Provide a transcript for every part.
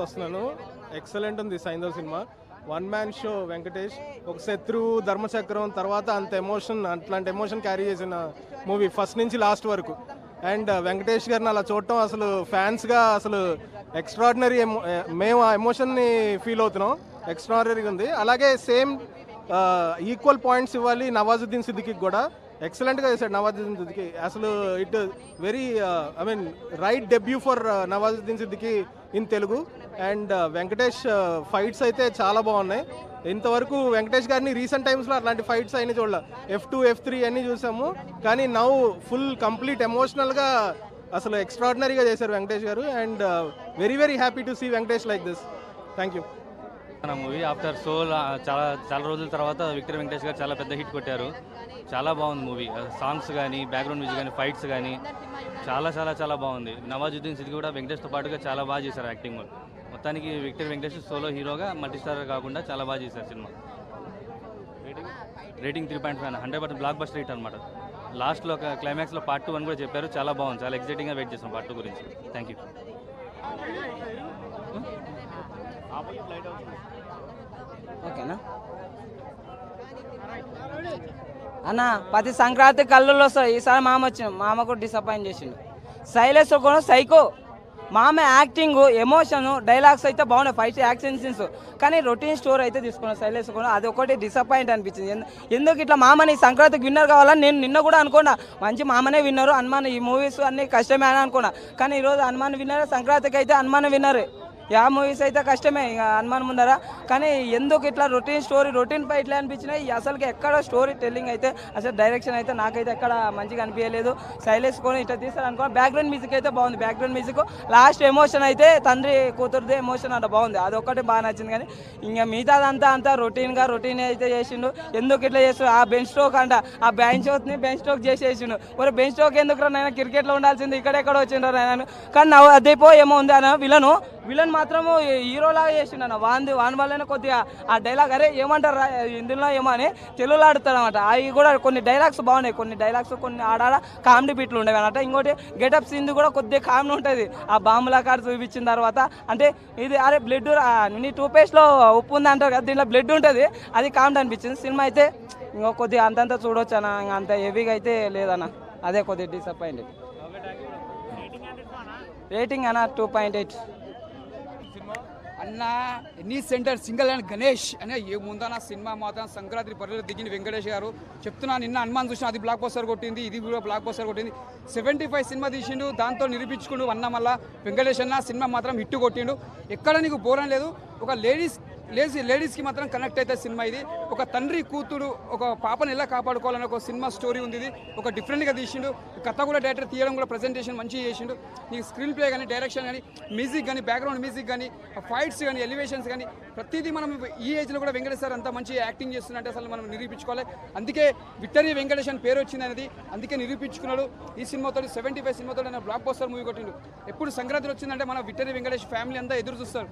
వస్తున్నాను. ఎక్సలెంట్ ఉంది Saindhav cinema. One man show Venkatesh. ఒక శత్రువు, ధర్మచక్రం తర్వాత అంత ఎమోషన్, అట్లాంటి ఎమోషన్ క్యారీ చేసిన మూవీ ఫస్ట్ నుంచి లాస్ట్ వరకు. అండ్ వెంకటేష్ గారిని అలా చూడటం అసలు ఫ్యాన్స్గా అసలు ఎక్స్ట్రాడినరీ. మేము ఆ ఎమోషన్ని ఫీల్ అవుతున్నాం. ఎక్స్ట్రాడినరీగా ఉంది. అలాగే సేమ్ ఈక్వల్ పాయింట్స్ ఇవ్వాలి నవాజుద్దీన్ సిద్దికీకి కూడా. ఎక్సలెంట్గా చేశాడు నవాజుద్దీన్ సిద్దికీ. అసలు it very right debut for Nawazuddin Siddiqui in Telugu. And Venkatesh fights అయితే చాలా బాగున్నాయి. ఇంతవరకు వెంకటేష్ గారిని రీసెంట్ టైమ్స్లో అట్లాంటి ఫైట్స్ అయినా చూడాల. F2, F3 అన్నీ చూసాము, కానీ నౌ ఫుల్ కంప్లీట్ ఎమోషనల్గా అసలు ఎక్స్ట్రాడినరీగా చేశారు వెంకటేష్ గారు. And very very happy to see Venkatesh like this. Thank you. Movie after సోల్ చాలా రోజుల తర్వాత విక్టర్ వెంకటేష్ గారు చాలా పెద్ద హిట్ కొట్టారు. చాలా బాగుంది మూవీ. సాంగ్స్ కానీ, బ్యాక్గ్రౌండ్ మ్యూజిక్ కానీ, ఫైట్స్ కానీ చాలా బాగుంది. నవాజుద్దీన్ సిద్దికీ కూడా వెంకటేష్తో పాటుగా చాలా బాగా చేశారు యాక్టింగ్. మొత్తానికి విక్టర్ వెంకటేష్ సోలో హీరోగా మల్టీస్టార్ కాకుండా చాలా బాగా చేశారు cinema. Rating 3.5, 100% block buster hit అనమాట. లాస్ట్లో ఒక క్లైమాక్స్లో పార్ట్ 2 అని కూడా చెప్పారు. చాలా బాగుంది. చాలా ఎక్సైటింగ్గా వెయిట్ చేస్తాం పార్ట్ 2 గురించి. Thank you. ఓకేనా అన్న, ప్రతి సంక్రాంతి కళ్ళులో వస్తాయి. ఈసారి మామ వచ్చిన మామ కూడా డిసప్పాయింట్ చేసిండు. శైలేష్ కూడా సైకో. మామ యాక్టింగ్, ఎమోషన్, డైలాగ్స్ అయితే బాగున్నాయి, ఫైట్, యాక్షన్ సీన్స్. కానీ రొటీన్ స్టోరీ అయితే తీసుకున్నాను శైలేష్ కూడా. అది ఒకటి డిసప్పాయింట్ అనిపించింది. ఎందుకు ఇట్లా మామని సంక్రాంతికి విన్నర్ కావాలని నేను నిన్న కూడా అనుకున్నా. మంచి మామనే విన్నరు, హనుమాన్ ఈ మూవీస్ అన్ని కష్టమే అని అనుకున్నా. కానీ ఈరోజు హనుమాన్ విన్నర్, సంక్రాంతికి అయితే హనుమాన్ విన్నరే. యా మూవీస్ అయితే కష్టమే ఇక హనుమాన్ ముందర. కానీ ఎందుకు ఇట్లా రొటీన్ స్టోరీ, రొటీన్ ఫైట్లే అనిపించినాయి. అసలుకి ఎక్కడ స్టోరీ టెల్లింగ్ అయితే, అసలు డైరెక్షన్ అయితే నాకైతే ఎక్కడ మంచిగా అనిపించలేదు. శైలేష్ కొని ఇట్లా తీస్తారు అనుకో. బ్యాక్గ్రౌండ్ మ్యూజిక్ అయితే బాగుంది. బ్యాక్గ్రౌండ్ మ్యూజిక్ లాస్ట్ ఎమోషన్ అయితే తండ్రి కూతురుదే ఎమోషన్ అంట బాగుంది. అదొక్కటి బాగా నచ్చింది. కానీ ఇంకా మిగతాదంతా రొటీన్ అయితే చేసిండు. ఎందుకు ఇట్లా చేస్తు ఆ బెంచ్ స్ట్రోక్ అంట, ఆ బెంచ్ స్ట్రోక్ చేసేసిండు. మరి బెంచ్ స్ట్రోక్ ఎందుకు నాయన, క్రికెట్లో ఉండాల్సింది ఇక్కడెక్కడ వచ్చిండ్రు నాయన. కానీ అదేపో ఏమో ఉంది అన్న. విలన్ మాత్రము హీరోలాగా చేసిండు అన్న. వాని వల్లనే కొద్దిగా ఆ డైలాగ్ అరే ఏమంటారు ఇందులో ఏమో అని తెలుగులో ఆడుతాడు అనమాట. అవి కూడా కొన్ని డైలాగ్స్ బాగున్నాయి. కొన్ని డైలాగ్స్ కొన్ని ఆడాడ కామెడీ బిట్లు ఉండేవి అనమాట. ఇంకోటి గెటప్ సీన్ కూడా కొద్దిగా కామెడీ ఉంటుంది. ఆ బాంబుల కార్డు చూపించిన తర్వాత అంటే ఇది అరే బ్లడ్ నీ టూపేస్ట్లో ఉప్పు ఉంది అంటారు కదా, దీంట్లో బ్లడ్ ఉంటుంది. అది కామెడీ అనిపించింది. సినిమా అయితే ఇంకో కొద్దిగా అంతంతా చూడొచ్చు అన్న. ఇంకా అంత హెవీగా అయితే లేదన్న. అదే కొద్దిగా డిసప్పాయింట్. రేటింగ్ అన్న 2.8. అన్న any centre single and Ganesh అనే ఏముందన్న సినిమా మాత్రం సంక్రాంతి బరిలో దిగిన వెంకటేష్ గారు. చెప్తున్నా, నిన్న హనుమాన్ చూసిన, అది బ్లాక్ బస్టర్ కొట్టింది, ఇది కూడా బ్లాక్ బస్టర్ కొట్టింది. 75 సినిమా తీసిండు, దాంతో నిరూపించుకుంటూ అన్న మళ్ళా వెంకటేష్ అన్న సినిమా మాత్రం హిట్ కొట్టిండు. ఎక్కడ నీకు బోరం లేదు. ఒక లేడీస్కి మాత్రం కనెక్ట్ అయితే సినిమా ఇది. ఒక తండ్రి కూతురు ఒక పాపను ఎలా కాపాడుకోవాలని ఒక సినిమా స్టోరీ ఉంది. ఇది ఒక డిఫరెంట్గా తీసిండు. కథ కూడా డైరెక్టర్ తీయడం కూడా ప్రజెంటేషన్ మంచిగా చేసిండు. నీకు స్క్రీన్ ప్లే కానీ, డైరెక్షన్ కానీ, మ్యూజిక్ కానీ, బ్యాక్గ్రౌండ్ మ్యూజిక్ కానీ, ఫైట్స్ కానీ, ఎలివేషన్స్ కానీ ప్రతిదీ మనం ఈ ఏజ్లో కూడా వెంకటేష్ సార్ అంత మంచి యాక్టింగ్ చేస్తున్నట్టే అసలు మనం నిరూపించుకోవాలి. అందుకే విక్టరీ వెంకటేష్ అని పేరు వచ్చింది అనేది, అందుకే నిరూపించుకున్నాడు. ఈ సినిమాతో 75 సినిమాతో బ్లాక్ బస్టర్ మూవీ కొట్టిండు. ఎప్పుడు సంక్రాంతి వచ్చిందంటే మన విక్టరీ వెంకటేష్ ఫ్యామిలీ అంతా ఎదురు చూస్తారు.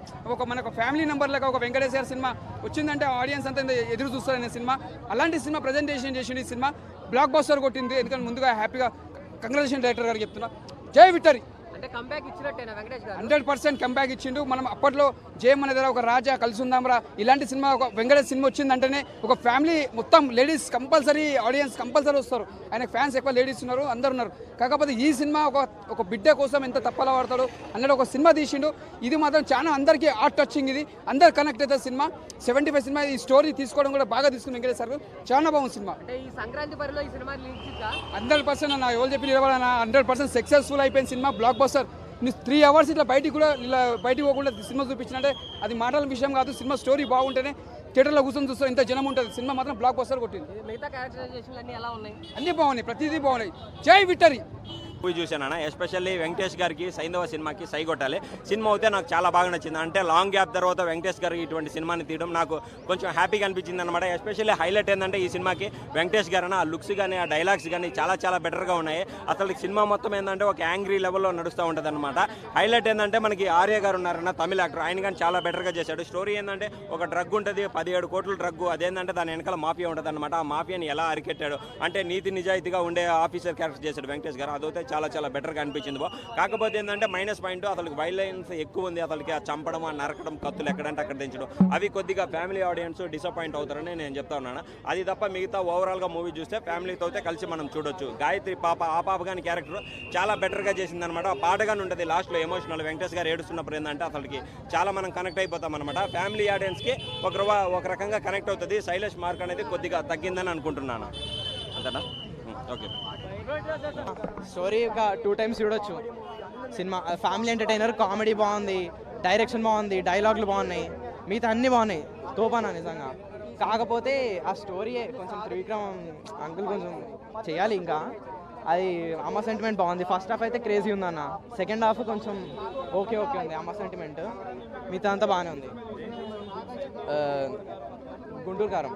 మనకు ఫ్యామిలీ నెంబర్ లాగా ఒక వెంకటేష్ గారి సినిమా వచ్చిందంటే ఆడియన్స్ అంతా ఎదురు చూస్తారు అనే సినిమా. అలాంటి సినిమా ప్రజెంటేషన్ చేసిండు. ఈ సినిమా బ్లాక్ బస్టర్ కొట్టింది. ఎందుకంటే ముందుగా హ్యాపీగా కంగ్రాచులేషన్ డైరెక్టర్ గారికి చెప్తున్నా. జై విక్టరీ. 100% కంబ్యాక్ ఇచ్చిండు. మనం అప్పట్లో జయం అనేది ఒక రాజా కలిసి ఉందాంరా ఇలాంటి సినిమా, ఒక వెంకటేష్ సినిమా వచ్చిందంటేనే ఒక ఫ్యామిలీ మొత్తం లేడీస్ కంపల్సరీ, ఆడియన్స్ కంపల్సరీ వస్తారు. ఆయన ఫ్యాన్స్ ఎక్కువ లేడీస్ ఉన్నారు, అందరు ఉన్నారు. కాకపోతే ఈ సినిమా ఒక బిడ్డ కోసం ఎంత తప్పలా వాడతాడు అన్నట్టు ఒక సినిమా తీసిండు. ఇది మాత్రం చాలా అందరికీ హార్ట్ టచింగ్. ఇది అందరు కనెక్ట్ అవుతుంది సినిమా. 75 సినిమా. ఈ స్టోరీ తీసుకోవడం కూడా బాగా తీసుకుని వెంకటేష్ సార్ చాలా బాగుంది సినిమా. 100% నా ఎవరు చెప్పి 100% సక్సెస్ఫుల్ అయిపోయిన సినిమా. Block buster. 3 అవర్స్ ఇట్లా బయటికి పోకుండా సినిమా చూపించినట్టే అది మాటల విషయం కాదు. సినిమా స్టోరీ బాగుంటేనే థియేటర్లో కూర్చొని చూస్తే ఇంత జనం ఉంటుంది. సినిమా మాత్రం బ్లాక్ బస్టర్ కొట్టింది. అన్నీ బాగున్నాయి, ప్రతిదీ బాగున్నాయి. జై విక్టరీ. మూవీ చూశాను. ఎస్పెషల్లీ వెంకటేష్ గారికి సైంధవ సినిమాకి సై కొట్టాలి. సినిమా అయితే నాకు చాలా బాగా నచ్చింది. అంటే లాంగ్ గ్యాప్ తర్వాత వెంకటేష్ గారికి ఇటువంటి సినిమాని తీయడం నాకు కొంచెం హ్యాపీగా అనిపించింది అనమాట. ఎస్పెషల్లీ హైలైట్ ఏంటంటే ఈ సినిమాకి వెంకటేష్ గారు ఆ లుక్స్ కానీ, ఆ డైలాగ్స్ కానీ చాలా బెటర్గా ఉన్నాయి. అసలు సినిమా మొత్తం ఏంటంటే ఒక యాంగ్రీ లెవెల్లో నడుస్తూ ఉంటుంది అనమాట. హైలైట్ ఏంటంటే మనకి ఆర్య గారు ఉన్నారన్న తమిళ యాక్టర్, ఆయన కానీ చాలా బెటర్గా చేశాడు. స్టోరీ ఏంటంటే ఒక డ్రగ్ ఉంటుంది, 17 కోట్ల డ్రగ్. అదేంటంటే దాని వెనకాల మాఫియా ఉంటుంది అనమాట. ఆ మాఫియాని ఎలా అరికెట్టాడు అంటే నీతి నిజాయితీగా ఉండే ఆఫీసర్ క్యారెక్టర్ చేశాడు వెంకటేష్ గారు. అదైతే చాలా చాలా బెటర్గా అనిపించింది బ్రో. కాకపోతే ఏంటంటే మైనస్ పాయింట్ అతనికి వైలెన్స్ ఎక్కువ ఉంది, అతనికి ఆ చంపడం, ఆ నరకడం, కత్తులు ఎక్కడంటే అక్కడ దించడం, అవి కొద్దిగా ఫ్యామిలీ ఆడియన్స్ డిసప్పాయింట్ అవుతారని నేను చెప్తా ఉన్నాను. అది తప్ప మిగతా ఓవరాల్గా మూవీ చూస్తే ఫ్యామిలీతో అయితే కలిసి మనం చూడొచ్చు. గాయత్రి పాప, ఆ పాప కానీ క్యారెక్టర్ చాలా బెటర్గా చేసింది అనమాట. పాటగానే ఉంటుంది లాస్ట్లో ఎమోషనల్. వెంకటేష్ గారు ఏడుస్తున్నప్పుడు ఏంటంటే అసలుకి చాలా మనం కనెక్ట్ అయిపోతాం అనమాట. ఫ్యామిలీ ఆడియన్స్కి ఒక రకంగా కనెక్ట్ అవుతుంది. శైలేష్ మార్క్ అనేది కొద్దిగా తగ్గిందని అనుకుంటున్నాను. అంతేనా? ఓకే. స్టోరీ ఒక 2 times చూడొచ్చు. సినిమా ఫ్యామిలీ ఎంటర్టైనర్, కామెడీ బాగుంది, డైరెక్షన్ బాగుంది, డైలాగులు బాగున్నాయి, మిగతా అన్నీ బాగున్నాయి. తోపానా నిజంగా. కాకపోతే ఆ స్టోరీ కొంచెం త్రివిక్రమ్ అంకుల్ కొంచెం చేయాలి ఇంకా. అది అమ్మ సెంటిమెంట్ బాగుంది. ఫస్ట్ హాఫ్ అయితే క్రేజీ ఉందన్న, సెకండ్ హాఫ్ కొంచెం ఓకే ఉంది అమ్మ సెంటిమెంట్, మిగతా అంతా బాగానే ఉంది. గుంటూరు కారం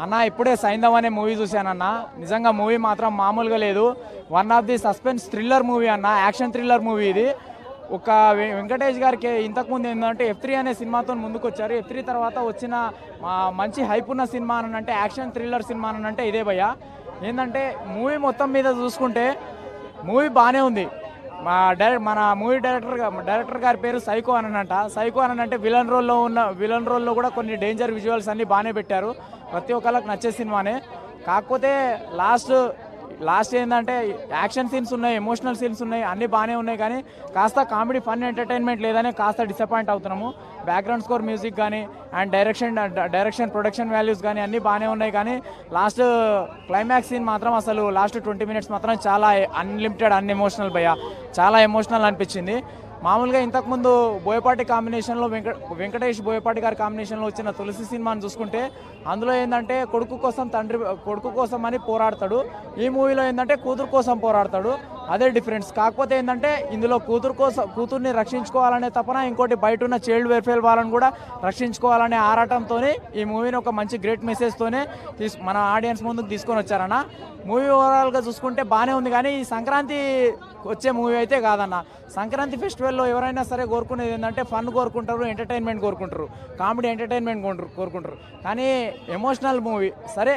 అన్న ఇప్పుడే సైంధవ్ అనే మూవీ చూశానన్న. నిజంగా మూవీ మాత్రం మామూలుగా లేదు. One of the suspense thriller movie అన్న, యాక్షన్ థ్రిల్లర్ మూవీ ఇది. ఒక వెంకటేష్ గారికి ఇంతకుముందు ఏంటంటే F3 అనే సినిమాతో ముందుకు వచ్చారు. F3 తర్వాత వచ్చిన మంచి హైప్ ఉన్న సినిమా అని అంటే యాక్షన్ థ్రిల్లర్ సినిమా అని అంటే ఇదే భయ్య. ఏంటంటే మూవీ మొత్తం మీద చూసుకుంటే మూవీ బాగానే ఉంది. మన మూవీ డైరెక్టర్ గారి పేరు సైకో అనంట. సైకో అనంటే విలన్ రోల్లో కూడా కొన్ని డేంజర్ విజువల్స్ అన్నీ బాగానే పెట్టారు. ప్రతి ఒక్కళ్ళకి నచ్చే సినిమానే. కాకపోతే లాస్ట్ ఏంటంటే యాక్షన్ సీన్స్ ఉన్నాయి, ఎమోషనల్ సీన్స్ ఉన్నాయి, అన్నీ బాగానే ఉన్నాయి. కానీ కాస్త కామెడీ ఫన్ ఎంటర్టైన్మెంట్ లేదని కాస్త డిసప్పాయింట్ అవుతున్నాము. బ్యాక్గ్రౌండ్ స్కోర్ మ్యూజిక్ కానీ అండ్ డైరెక్షన్ ప్రొడక్షన్ వాల్యూస్ కానీ అన్నీ బాగానే ఉన్నాయి. కానీ లాస్ట్ క్లైమాక్స్ సీన్ మాత్రం అసలు లాస్ట్ 20 minutes మాత్రం చాలా అన్లిమిటెడ్ ఎమోషనల్ భయ్య, చాలా ఎమోషనల్ అనిపించింది. మామూలుగా ఇంతకుముందు బోయపాటి కాంబినేషన్లో వెంకటేష్ బోయపాటి గారి కాంబినేషన్లో వచ్చిన తులసి సినిమాని చూసుకుంటే అందులో ఏంటంటే కొడుకు కోసం అని పోరాడతాడు. ఈ మూవీలో ఏంటంటే కూతురు కోసం పోరాడతాడు. అదే డిఫరెన్స్. కాకపోతే ఏంటంటే ఇందులో కూతుర్ని రక్షించుకోవాలనే తపన, ఇంకోటి బయట ఉన్న చైల్డ్ వెల్ఫేర్ వాళ్ళని కూడా రక్షించుకోవాలనే ఆరాటంతో ఈ మూవీని ఒక మంచి గ్రేట్ మెసేజ్తోనే మన ఆడియన్స్ ముందుకు తీసుకొని వచ్చారన్న. మూవీ ఓవరాల్గా చూసుకుంటే బాగానే ఉంది. కానీ ఈ సంక్రాంతి వచ్చే మూవీ అయితే కాదన్న. సంక్రాంతి ఫెస్టివల్లో ఎవరైనా సరే కోరుకునేది ఏంటంటే ఫన్ కోరుకుంటారు, ఎంటర్టైన్మెంట్ కోరుకుంటారు, కామెడీ ఎంటర్టైన్మెంట్ కోరుకుంటారు. కానీ ఎమోషనల్ మూవీ సరే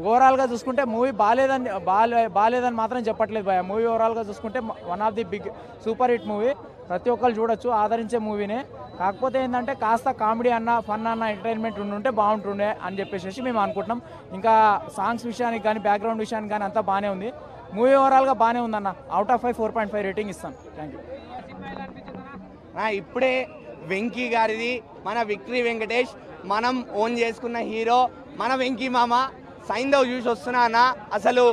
ఓవరాల్గా చూసుకుంటే మూవీ బాగాలేదని మాత్రం చెప్పట్లేదు భయ. మూవీ ఓవరాల్గా చూసుకుంటే one of the big super hit movie. ప్రతి ఒక్కరు చూడొచ్చు, ఆదరించే మూవీనే. కాకపోతే ఏంటంటే కాస్త కామెడీ అన్న, ఫన్ అన్న, ఎంటర్టైన్మెంట్ ఉంటే బాగుంటుండే అని చెప్పేసి మేము అనుకుంటున్నాం. ఇంకా సాంగ్స్ విషయానికి కానీ బ్యాక్గ్రౌండ్ విషయానికి కానీ అంతా బాగానే ఉంది. మూవీ ఓవరాల్గా బాగానే ఉందన్న. అవుట్ ఆఫ్ 5 4.5 రేటింగ్ ఇస్తాను. Thank you. ఇప్పుడే వెంకీ గారిది, మన విక్టరీ వెంకటేష్ మనం ఓన్ చేసుకున్న హీరో మన వెంకీ మామ సైంధవ్ చూసి వస్తున్నా అన్న. అసలు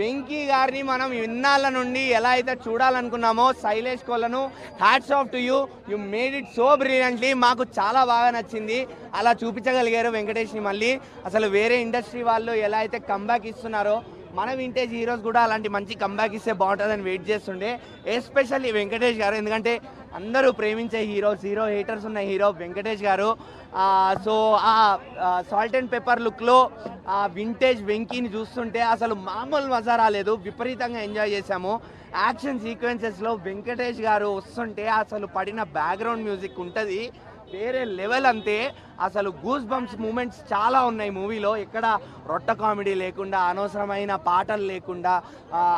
వెంకీ గారిని మనం ఇన్నాళ్ళ నుండి ఎలా అయితే చూడాలనుకున్నామో, Sailesh Kolanu hats off to you made it so brilliantly. మాకు చాలా బాగా నచ్చింది. అలా చూపించగలిగారు వెంకటేష్ని మళ్ళీ. అసలు వేరే ఇండస్ట్రీ వాళ్ళు ఎలా అయితే కంబ్యాక్ ఇస్తున్నారో మన వింటేజ్ హీరోస్ కూడా అలాంటి మంచి కంబ్యాక్ ఇస్తే బాగుంటుందని వెయిట్ చేస్తుండే. ఎస్పెషల్లీ వెంకటేష్ గారు, ఎందుకంటే అందరూ ప్రేమించే హీరో హేటర్స్ ఉన్న హీరో వెంకటేష్ గారు. సో ఆ సాల్ట్ అండ్ పెప్పర్ లుక్లో ఆ వింటేజ్ వెంకీని చూస్తుంటే అసలు మామూలు మజా రాలేదు. విపరీతంగా ఎంజాయ్ చేశాము. యాక్షన్ సీక్వెన్సెస్లో వెంకటేష్ గారు వస్తుంటే అసలు పడిన బ్యాక్గ్రౌండ్ మ్యూజిక్ ఉంటుంది వేరే లెవెల్. అంతే అసలు గూస్ బంప్స్ మూమెంట్స్ చాలా ఉన్నాయి మూవీలో. ఎక్కడ రొట్ట కామెడీ లేకుండా, అనవసరమైన పాటలు లేకుండా,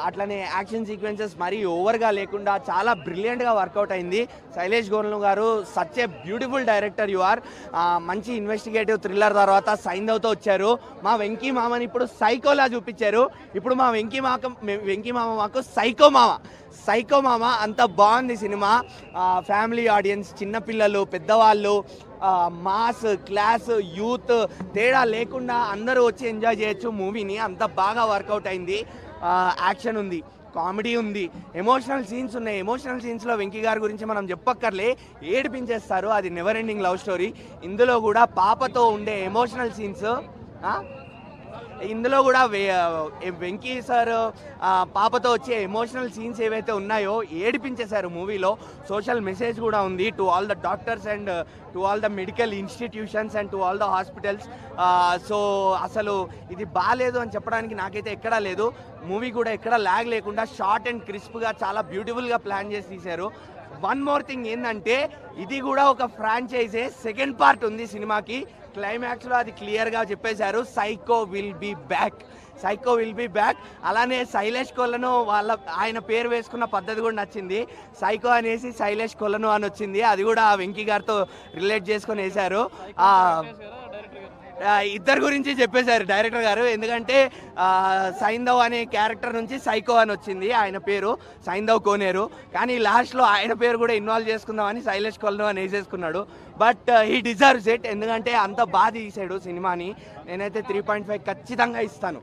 అట్లనే యాక్షన్ సీక్వెన్సెస్ మరీ ఓవర్గా లేకుండా చాలా బ్రిలియంట్గా వర్కౌట్ అయింది. శైలేష్ కోలను గారు such a beautiful director you are. మంచి ఇన్వెస్టిగేటివ్ థ్రిల్లర్ తర్వాత సైంధవ్తో వచ్చారు. మా వెంకీ మామని ఇప్పుడు సైకోలా చూపించారు. ఇప్పుడు మా వెంకీ మామ మాకు సైకో మామ అంత బాగుంది సినిమా. ఫ్యామిలీ ఆడియన్స్, చిన్నపిల్లలు, పెద్దవాళ్ళు, మాస్, క్లాస్, యూత్ తేడా లేకుండా అందరూ వచ్చి ఎంజాయ్ చేయొచ్చు మూవీని. అంత బాగా వర్కౌట్ అయింది. యాక్షన్ ఉంది, కామెడీ ఉంది, ఎమోషనల్ సీన్స్ ఉన్నాయి. ఎమోషనల్ సీన్స్లో వెంకీ గారి గురించి మనం చెప్పక్కర్లే, ఏడిపించేస్తారు. అది నెవర్ ఎండింగ్ లవ్ స్టోరీ. ఇందులో కూడా పాపతో ఉండే ఎమోషనల్ సీన్స్, ఇందులో కూడా వెంకీ సార్ పాపతో వచ్చే ఎమోషనల్ సీన్స్ ఏవైతే ఉన్నాయో ఏడిపించేశారు మూవీలో. సోషల్ మెసేజ్ కూడా ఉంది to all the doctors and to all the medical institutions and to all the hospitals. So అసలు ఇది బాగాలేదు అని చెప్పడానికి నాకైతే ఎక్కడా లేదు. మూవీ కూడా ఎక్కడ ల్యాగ్ లేకుండా షార్ట్ అండ్ క్రిస్ప్గా చాలా బ్యూటిఫుల్గా ప్లాన్ చేసి తీశారు. వన్ మోర్ థింగ్ ఏంటంటే ఇది కూడా ఒక ఫ్రాంచైజే. సెకండ్ పార్ట్ ఉంది సినిమాకి. క్లైమాక్స్లో అది క్లియర్గా చెప్పేశారు, psycho will be back, psycho will be back. అలానే శైలేష్ కొలను ఆయన పేరు వేసుకున్న పద్ధతి కూడా నచ్చింది. సైకో అనేసి శైలేష్ కొలను అని వచ్చింది, అది కూడా వెంకీ గారితో రిలేట్ చేసుకొని వేశారు. ఇద్దరు గురించి చెప్పేశారు డైరెక్టర్ గారు. ఎందుకంటే సైంధవ్ అనే క్యారెక్టర్ నుంచి సైకో అని వచ్చింది, ఆయన పేరు సైంధవ్ కోనేరు. కానీ లాస్ట్లో ఆయన పేరు కూడా ఇన్వాల్వ్ చేసుకుందామని శైలేష్ కొలను అని వేసేసుకున్నాడు. బట్ హీ డిజర్వ్స్ ఇట్, ఎందుకంటే అంత బాధ తీసాడు సినిమాని. నేనైతే 3.5 ఖచ్చితంగా ఇస్తాను.